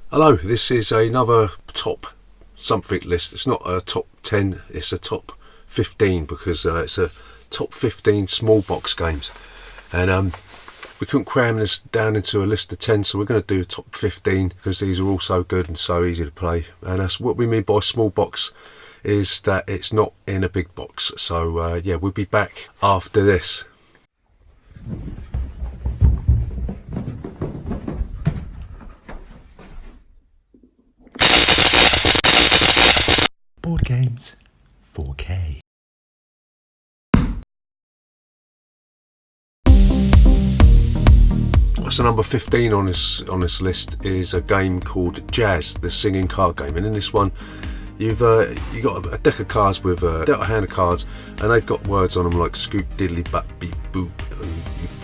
Hello, this is another top something list. It's not a top 10, it's a top 15 because it's a top 15 small box games. And we couldn't cram this down into a list of 10, so we're going to do a top 15 because these are all so good and so easy to play. And that's what we mean by small box, is that it's not in a big box. So yeah, we'll be back after this. Board Games 4K. So number 15 on this list is a game called Jazz, the singing card game. And in this one, you got a deck of cards with dealt a hand of cards, and they've got words on them like scoop, diddly, butt, beep, boop. And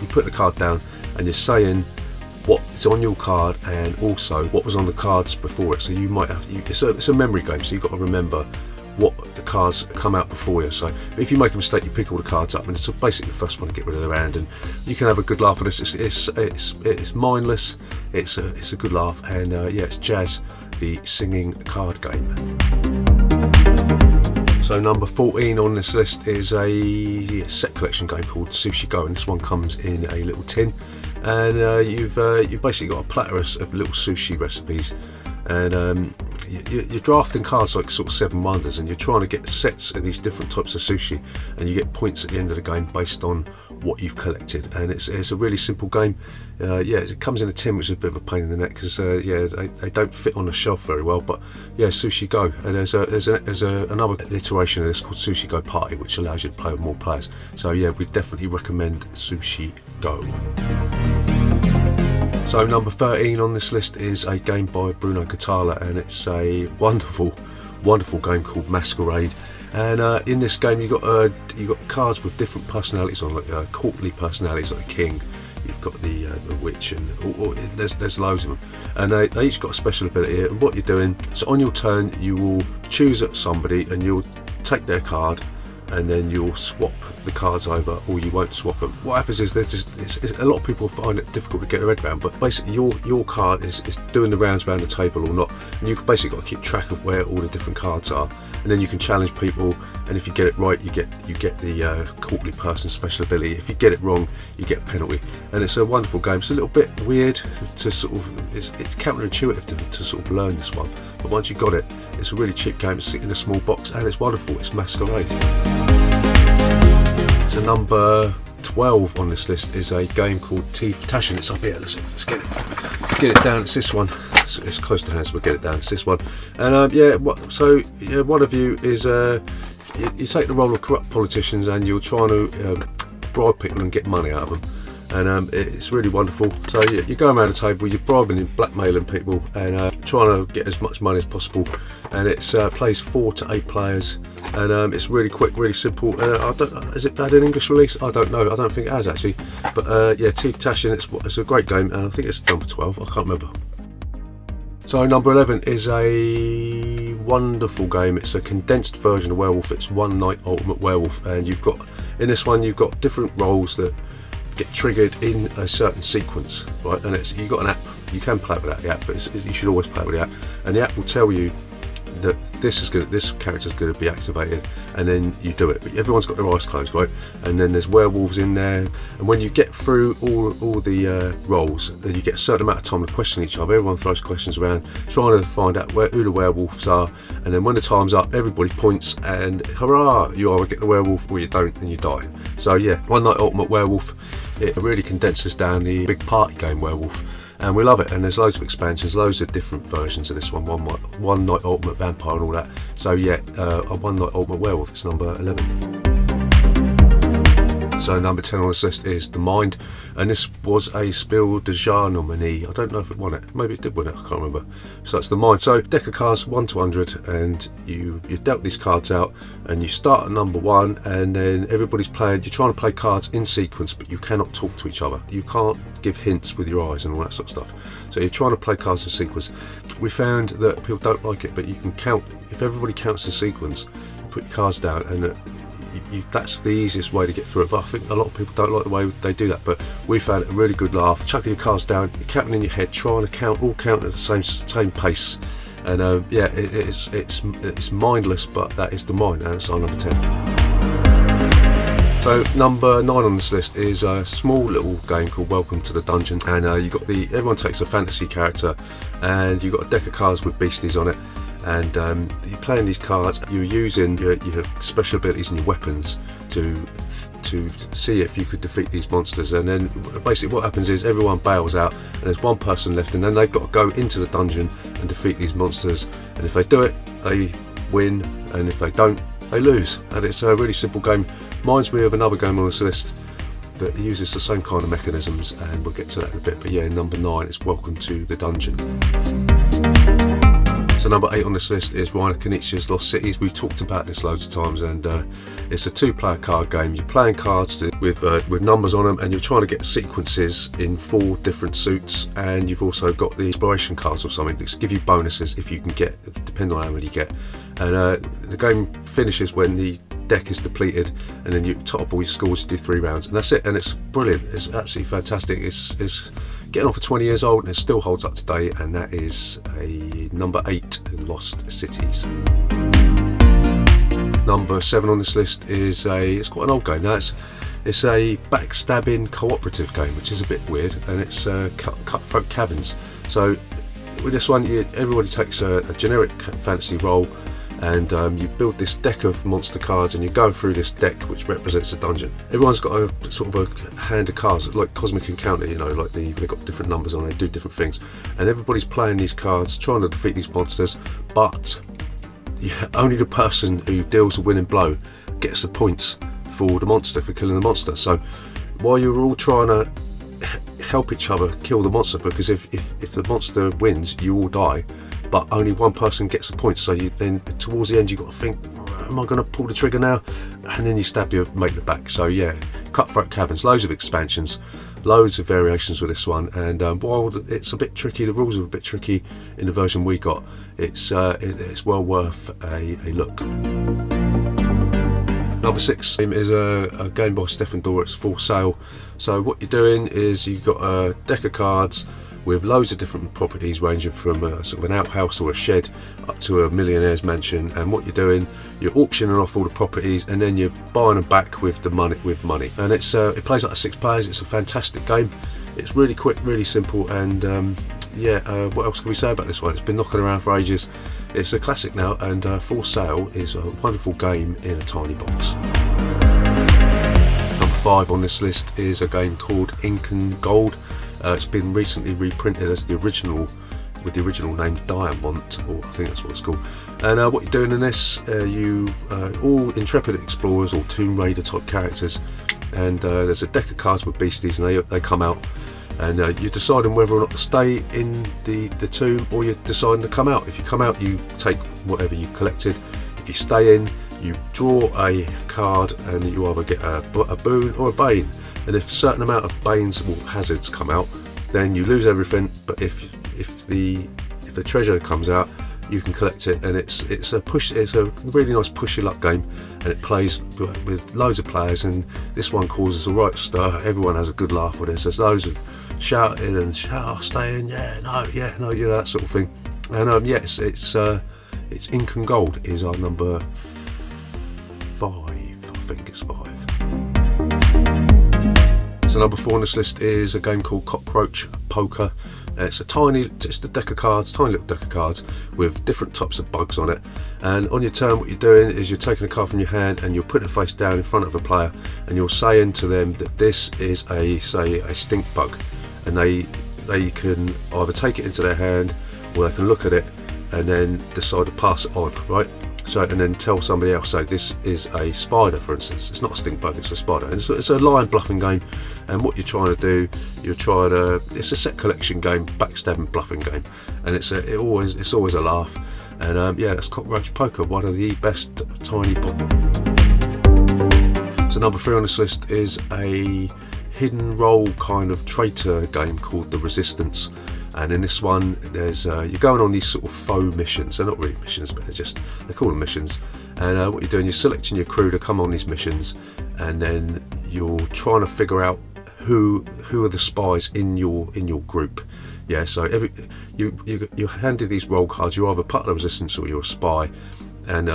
you put the card down, and you're saying what is on your card and also what was on the cards before it. So you might have it's a memory game, so you've got to remember what the cards come out before you. So if you make a mistake, you pick all the cards up, and it's basically the first one to get rid of the hand, and you can have a good laugh at this. It's mindless, it's a good laugh, and yeah, it's Jazz, the singing card game. So number 14 on this list is a set collection game called Sushi Go, and this one comes in a little tin, and you've basically got a platter of little sushi recipes, and you're drafting cards like sort of 7 wonders, and you're trying to get sets of these different types of sushi, and you get points at the end of the game based on what you've collected. And it's a really simple game. Yeah, it comes in a tin, which is a bit of a pain in the neck because yeah, they don't fit on the shelf very well. But yeah, Sushi Go, and there's another iteration of this called Sushi Go Party, which allows you to play with more players. So yeah, we definitely recommend Sushi Go. So number 13 on this list is a game by Bruno Catala, and it's a wonderful game called Masquerade. And in this game you got cards with different personalities on, like courtly personalities like the king. You've got the witch, and there's loads of them, and they each got a special ability. And what you're doing, so on your turn you will choose at somebody, and you'll take their card, and then you'll swap the cards over, or you won't swap them. What happens is it's a lot of people find it difficult to get their head around, but basically your card is doing the rounds around the table or not, and you've basically got to keep track of where all the different cards are, and then you can challenge people, and if you get it right, you get the courtly person special ability. If you get it wrong, you get a penalty. And it's a wonderful game. It's a little bit weird to sort of, it's counterintuitive to sort of learn this one, but once you got it, it's a really cheap game. It's in a small box, and it's wonderful. It's Masquerade. So number 12 on this list is a game called Teeth Tashin. It's up here. Let's get it down. It's this one. It's close to hand, so we'll get it down. It's this one. And yeah, so yeah, one of you is you take the role of corrupt politicians, and you're trying to bribe people and get money out of them. And it's really wonderful. So you're going around the table, you're bribing and blackmailing people, and trying to get as much money as possible. And it's plays 4 to 8 players, and it's really quick, really simple. Has it had an English release? I don't know. I don't think it has actually. But yeah, Teeth Tashin, it's a great game, and I think it's number 12. I can't remember. So number 11 is a wonderful game. It's a condensed version of Werewolf. It's One Night Ultimate Werewolf, and in this one you've got different roles that get triggered in a certain sequence, right? And you've got an app. You can play it without the app, but you should always play it with the app. And the app will tell you that this character is going to be activated, and then you do it. But everyone's got their eyes closed, right? And then there's werewolves in there, and when you get through all the roles, you get a certain amount of time to question each other. Everyone throws questions around, trying to find out who the werewolves are. And then when the time's up, everybody points, and hurrah! You either get the werewolf or you don't, and you die. So yeah, One Night Ultimate Werewolf. It really condenses down the big party game Werewolf, and we love it. And there's loads of expansions, loads of different versions of this one. One Night Ultimate Vampire and all that. So yeah, a One Night Ultimate Werewolf. It's number 11. So number 10 on this list is The Mind, and this was a Spiel des Jahres nominee. I don't know if it won it. Maybe it did win it. I can't remember. So that's The Mind. So deck of cards 1 to 100, and you dealt these cards out, and you start at number 1, and then everybody's playing. You're trying to play cards in sequence, but you cannot talk to each other. You can't give hints with your eyes and all that sort of stuff. So you're trying to play cards in sequence. We found that people don't like it, but you can count. If everybody counts in sequence, you put your cards down, and that's the easiest way to get through it. But I think a lot of people don't like the way they do that. But we found it a really good laugh. Chucking your cards down, you're counting in your head, trying to all count at the same pace. And yeah, it's mindless, but that is the mind, and it's our number 10. So number 9 on this list is a small little game called Welcome to the Dungeon, and you got everyone takes a fantasy character, and you've got a deck of cards with beasties on it, and you're playing these cards. You're using your special abilities and your weapons to see if you could defeat these monsters. And then basically what happens is everyone bails out, and there's one person left, and then they've got to go into the dungeon and defeat these monsters. And if they do it, they win, and if they don't, they lose. And it's a really simple game. Reminds me of another game on this list that uses the same kind of mechanisms, and we'll get to that in a bit. But yeah, number 9 is Welcome to the Dungeon. So number 8 on this list is Rainer Knizia's Lost Cities. We've talked about this loads of times, and it's a 2-player card game. You're playing cards with numbers on them, and you're trying to get sequences in 4 different suits, and you've also got the inspiration cards or something that give you bonuses if you can get, depending on how many you get. And the game finishes when the deck is depleted, and then you top up all your scores. You do 3 rounds, and that's it. And it's brilliant. It's absolutely fantastic. It's getting on for 20 years old, and it still holds up today. And that is a number 8 in Lost Cities. Number 7 on this list is it's quite an old game. Now it's a backstabbing cooperative game, which is a bit weird, and it's Cutthroat Caverns. So with this one, everybody takes a generic fantasy role, and you build this deck of monster cards, and you go through this deck which represents the dungeon. Everyone's got a sort of a hand of cards like Cosmic Encounter, like they've got different numbers on, they do different things, and everybody's playing these cards trying to defeat these monsters, but only the person who deals the winning blow gets the points for the monster, for killing the monster. So while you're all trying to help each other kill the monster, because if the monster wins, you all die, but only one person gets the points. So you then towards the end you've got to think, am I going to pull the trigger now? And then you stab your mate in the back. So yeah, Cutthroat Caverns, loads of expansions, loads of variations with this one, and while it's a bit tricky, the rules are a bit tricky in the version we got, it's well worth a look. Number 6 is a game by Stefan Dorr. It's For Sale. So what you're doing is you've got a deck of cards with loads of different properties, ranging from sort of an outhouse or a shed up to a millionaire's mansion. And what you're doing, you're auctioning off all the properties, and then you're buying them back with the money. And it plays up to 6 players. It's a fantastic game. It's really quick, really simple, and what else can we say about this one? It's been knocking around for ages. It's a classic now, and For Sale is a wonderful game in a tiny box. Number 5 on this list is a game called Incan Gold. It's been recently reprinted as the original, with the original name Diamond, or I think that's what it's called. And what you're doing in this, you all intrepid explorers or Tomb Raider type characters, and there's a deck of cards with beasties, and they come out, and you're deciding whether or not to stay in the tomb, or you're deciding to come out. If you come out, you take whatever you've collected. If you stay in, you draw a card, and you either get a boon or a bane. And if a certain amount of banes or hazards come out, then you lose everything. But if the treasure comes out, you can collect it. And it's a really nice push your luck game, and it plays with loads of players. And this one causes a right stir. Everyone has a good laugh with this. There's loads of shouting and stay in, that sort of thing. And it's Incan Gold is our number 5. I think it's 5. So number 4 on this list is a game called Cockroach Poker. It's a deck of cards, tiny little deck of cards with different types of bugs on it. And on your turn, what you're doing is you're taking a card from your hand, and you're putting it face down in front of a player, and you're saying to them that this is a stink bug, and they can either take it into their hand, or they can look at it and then decide to pass it on, right? So, and then tell somebody else, say this is a spider, for instance. It's not a stink bug, it's a spider. And it's a line bluffing game, and what you're trying to do, it's a set collection game, backstabbing bluffing game, and it's always a laugh. And that's Cockroach Poker, one of the best tiny box. So number 3 on this list is a hidden role kind of traitor game called The Resistance. And in this one, there's you're going on these sort of faux missions. They're not really missions, but they call them missions. And what you're doing, you're selecting your crew to come on these missions, and then you're trying to figure out who are the spies in your group. Yeah, so you're handed these role cards. You're either part of the resistance or you're a spy, and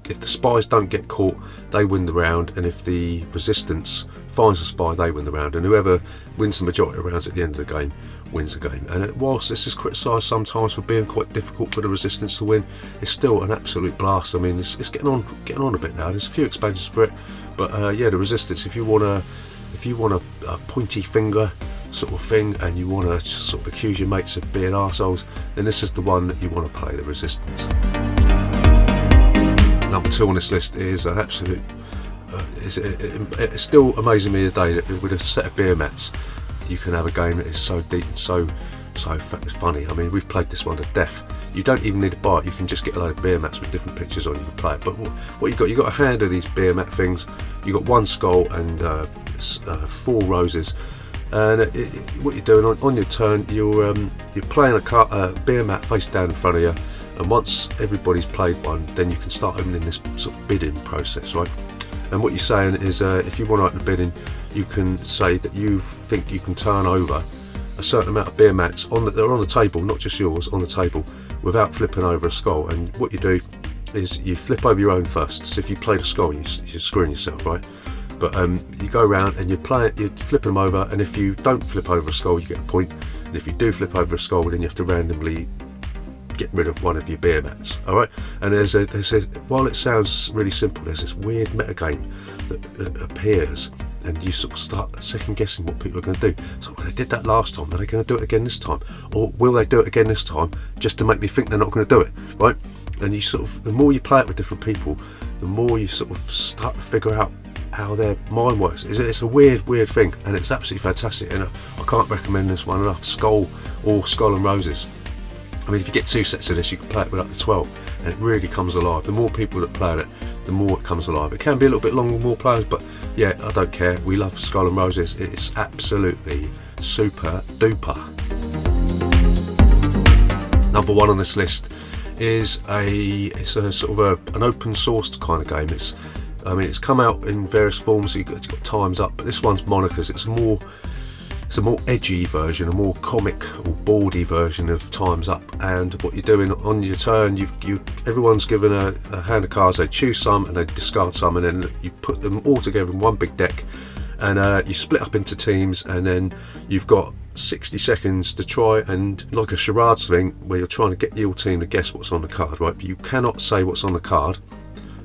if the spies don't get caught, they win the round, and if the resistance finds a spy, they win the round, and whoever wins the majority of rounds at the end of the game wins the game. And whilst this is criticised sometimes for being quite difficult for the resistance to win, it's still an absolute blast. I mean, it's getting on a bit now. There's a few expansions for it, but yeah, the resistance, if you want a pointy finger sort of thing, and you want to sort of accuse your mates of being arseholes, then this is the one that you want to play, the resistance. Number 2 on this list is an absolute it's still amazing me today that with a set of beer mats you can have a game that is so deep and so funny. I mean, we've played this one to death. You don't even need to buy it, you can just get a load of beer mats with different pictures on, you can play it. But what you got a hand of these beer mat things. You got 1 skull and 4 roses. And what you're doing on your turn, you're playing a beer mat face down in front of you, and once everybody's played one, then you can start opening this sort of bidding process, right? And what you're saying is, if you want to open the bidding, you can say that you think you can turn over a certain amount of beer mats that are on the table, not just yours, on the table, without flipping over a skull. And what you do is you flip over your own first. So if you played a skull, you're screwing yourself, right? But you go around and you're flipping them over, and if you don't flip over a skull, you get a point. And if you do flip over a skull, then you have to randomly get rid of one of your beer mats. All right. And while it sounds really simple, there's this weird meta game that appears, and you sort of start second guessing what people are going to do. So when they did that last time, are they going to do it again this time, or will they do it again this time just to make me think they're not going to do it, right? And you sort of, the more you play it with different people, the more you sort of start to figure out how their mind works. It's a weird thing, and it's absolutely fantastic, and I can't recommend this one enough. Skull and Roses. I mean, if you get 2 sets of this, you can play it with up to 12, and it really comes alive. The more people that play it, the more it comes alive. It can be a little bit long with more players, but yeah, I don't care. We love Skull and Roses. It's absolutely super duper. Number 1 on this list is it's a sort of an open sourced kind of game. It's come out in various forms. So it's got Time's Up, but this one's Monikers. It's a more edgy version, a more comic or boardy version of Time's Up. And what you're doing on your turn, everyone's given a hand of cards. They choose some and they discard some, and then you put them all together in one big deck, and you split up into teams, and then you've got 60 seconds to try and, like a charades thing, where you're trying to get your team to guess what's on the card, right? But you cannot say what's on the card.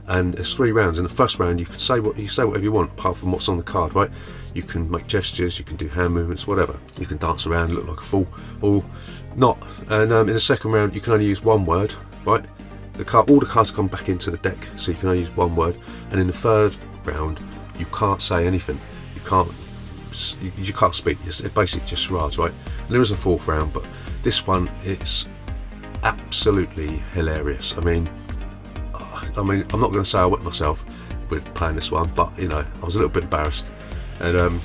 And there's 3 rounds. In the first round, you can say whatever you want, apart from what's on the card, right? You can make gestures, you can do hand movements, whatever. You can dance around, look like a fool, or not. And in the second round, you can only use 1 word, right? All the cards come back into the deck, so you can only use 1 word. And in the third round, you can't say anything. You can't speak. It's basically just charades, right? And there is a 4th round, but this one, it's absolutely hilarious. I mean, I'm not going to say I wet myself with playing this one, but I was a little bit embarrassed. And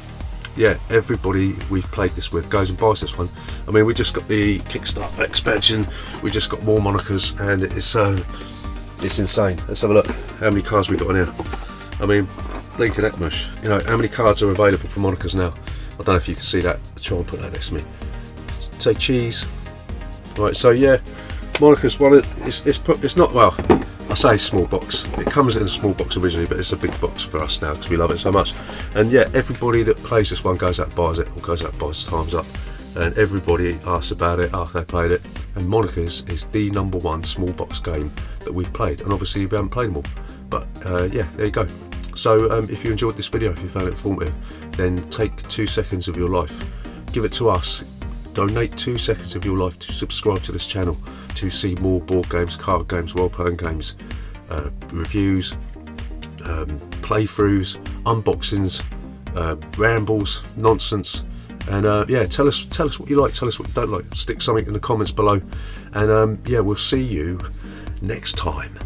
yeah, everybody we've played this with goes and buys this one. I mean, we just got the Kickstarter expansion, we just got more Monikers, and it's insane. Let's have a look how many cards we got on here. I mean, blinking Ekmush. How many cards are available for Monikers now? I don't know if you can see that. I'll try and put that next to me. Say cheese. Right, so yeah, Monikers one. It's not, well, I say small box. It comes in a small box originally, but it's a big box for us now because we love it so much. And yeah, everybody that plays this one goes out and buys it, or goes out and buys Time's Up, and everybody asks about it after they played it. And Monikers is the number 1 small box game that we've played, and obviously we haven't played them all, but yeah, there you go. So if you enjoyed this video, if you found it informative, then take 2 seconds of your life, give it to us. Donate 2 seconds of your life to subscribe to this channel to see more board games, card games, role-playing games, reviews, playthroughs, unboxings, rambles, nonsense, and yeah, tell us what you like, tell us what you don't like. Stick something in the comments below, and yeah, we'll see you next time.